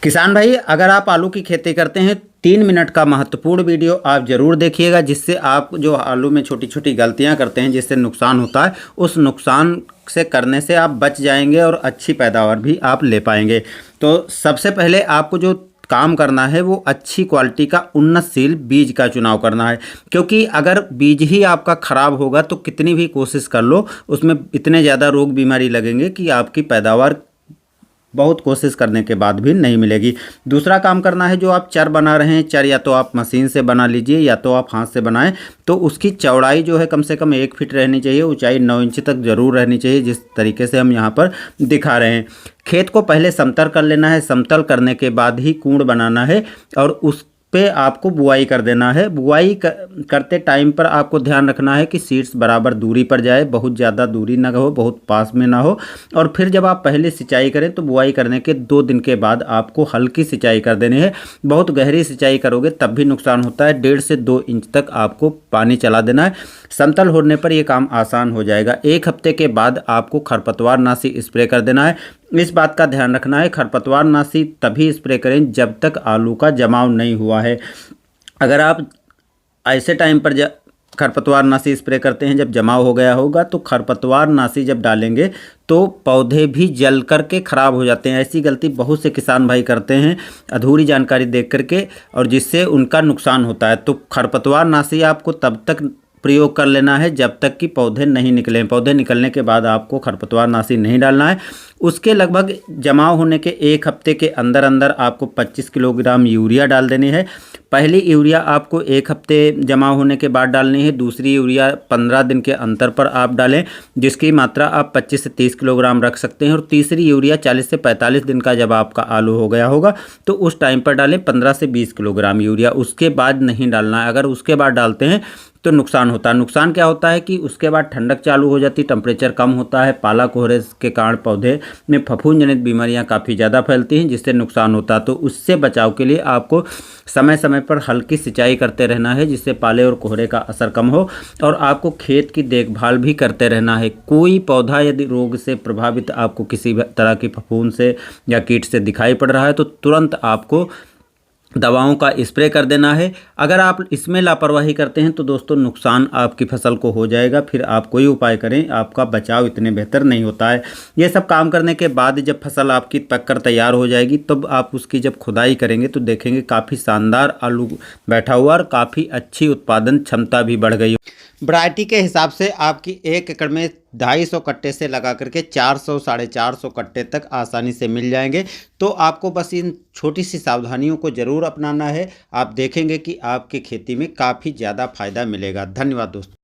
किसान भाई, अगर आप आलू की खेती करते हैं 3 मिनट का महत्वपूर्ण वीडियो आप ज़रूर देखिएगा, जिससे आप जो आलू में छोटी छोटी गलतियां करते हैं जिससे नुकसान होता है, उस नुकसान से करने से आप बच जाएंगे और अच्छी पैदावार भी आप ले पाएंगे। तो सबसे पहले आपको जो काम करना है वो अच्छी क्वालिटी का उन्नतशील बीज का चुनाव करना है, क्योंकि अगर बीज ही आपका ख़राब होगा तो कितनी भी कोशिश कर लो उसमें इतने ज़्यादा रोग बीमारी लगेंगे कि आपकी पैदावार बहुत कोशिश करने के बाद भी नहीं मिलेगी। दूसरा काम करना है, जो आप चर बना रहे हैं, चर या तो आप मशीन से बना लीजिए या तो आप हाथ से बनाएं, तो उसकी चौड़ाई जो है कम से कम 1 फीट रहनी चाहिए, ऊंचाई 9 इंच तक जरूर रहनी चाहिए, जिस तरीके से हम यहाँ पर दिखा रहे हैं। खेत को पहले समतल कर लेना है, समतल करने के बाद ही कूड़ बनाना है और उस पे आपको बुआई कर देना है। बुआई करते टाइम पर आपको ध्यान रखना है कि सीड्स बराबर दूरी पर जाए, बहुत ज़्यादा दूरी ना हो, बहुत पास में ना हो। और फिर जब आप पहले सिंचाई करें तो बुआई करने के 2 दिन के बाद आपको हल्की सिंचाई कर देनी है। बहुत गहरी सिंचाई करोगे तब भी नुकसान होता है। 1.5 से 2 इंच तक आपको पानी चला देना है। समतल होने पर यह काम आसान हो जाएगा। 1 हफ्ते के बाद आपको खरपतवारनाशी स्प्रे कर देना है। इस बात का ध्यान रखना है, खरपतवारनाशी तभी स्प्रे करें जब तक आलू का जमाव नहीं हुआ है। अगर आप ऐसे टाइम पर खरपतवारनाशी स्प्रे करते हैं जब जमाव हो गया होगा, तो खरपतवारनाशी जब डालेंगे तो पौधे भी जल करके ख़राब हो जाते हैं। ऐसी गलती बहुत से किसान भाई करते हैं अधूरी जानकारी देख करके, और जिससे उनका नुकसान होता है। तो खरपतवारनाशी आपको तब तक प्रयोग कर लेना है जब तक कि पौधे नहीं निकले। पौधे निकलने के बाद आपको खरपतवारनाशी नहीं डालना है। उसके लगभग जमाव होने के 1 हफ्ते के अंदर अंदर आपको 25 किलोग्राम यूरिया डाल देनी है। पहली यूरिया आपको 1 हफ्ते जमा होने के बाद डालनी है, दूसरी यूरिया 15 दिन के अंतर पर आप डालें, जिसकी मात्रा आप 25 से 30 किलोग्राम रख सकते हैं। और तीसरी यूरिया 40 से 45 दिन का जब आपका आलू हो गया होगा तो उस टाइम पर डालें 15 से 20 किलोग्राम यूरिया। उसके बाद नहीं डालना है। अगर उसके बाद डालते हैं तो नुकसान होता है। नुकसान क्या होता है कि उसके बाद ठंडक चालू हो जाती, टेम्परेचर कम होता है, पाला कोहरे के कारण पौधे में फफूंद जनित बीमारियां काफ़ी ज़्यादा फैलती हैं, जिससे नुकसान होता है। तो उससे बचाव के लिए आपको समय समय पर हल्की सिंचाई करते रहना है, जिससे पाले और कोहरे का असर कम हो। और आपको खेत की देखभाल भी करते रहना है। कोई पौधा यदि रोग से प्रभावित आपको किसी तरह की फफूंद से या कीट से दिखाई पड़ रहा है तो तुरंत आपको दवाओं का स्प्रे कर देना है। अगर आप इसमें लापरवाही करते हैं तो दोस्तों नुकसान आपकी फसल को हो जाएगा। फिर आप कोई उपाय करें, आपका बचाव इतने बेहतर नहीं होता है। ये सब काम करने के बाद जब फसल आपकी पक कर तैयार हो जाएगी तब आप उसकी जब खुदाई करेंगे तो देखेंगे काफ़ी शानदार आलू बैठा हुआ और काफ़ी अच्छी उत्पादन क्षमता भी बढ़ गई। वैरायटी के हिसाब से आपकी 1 एकड़ में 250 कट्टे से लगा करके 400 साढ़े 400 कट्टे तक आसानी से मिल जाएंगे। तो आपको बस इन छोटी सी सावधानियों को ज़रूर अपनाना है। आप देखेंगे कि आपकी खेती में काफ़ी ज़्यादा फायदा मिलेगा। धन्यवाद दोस्तों।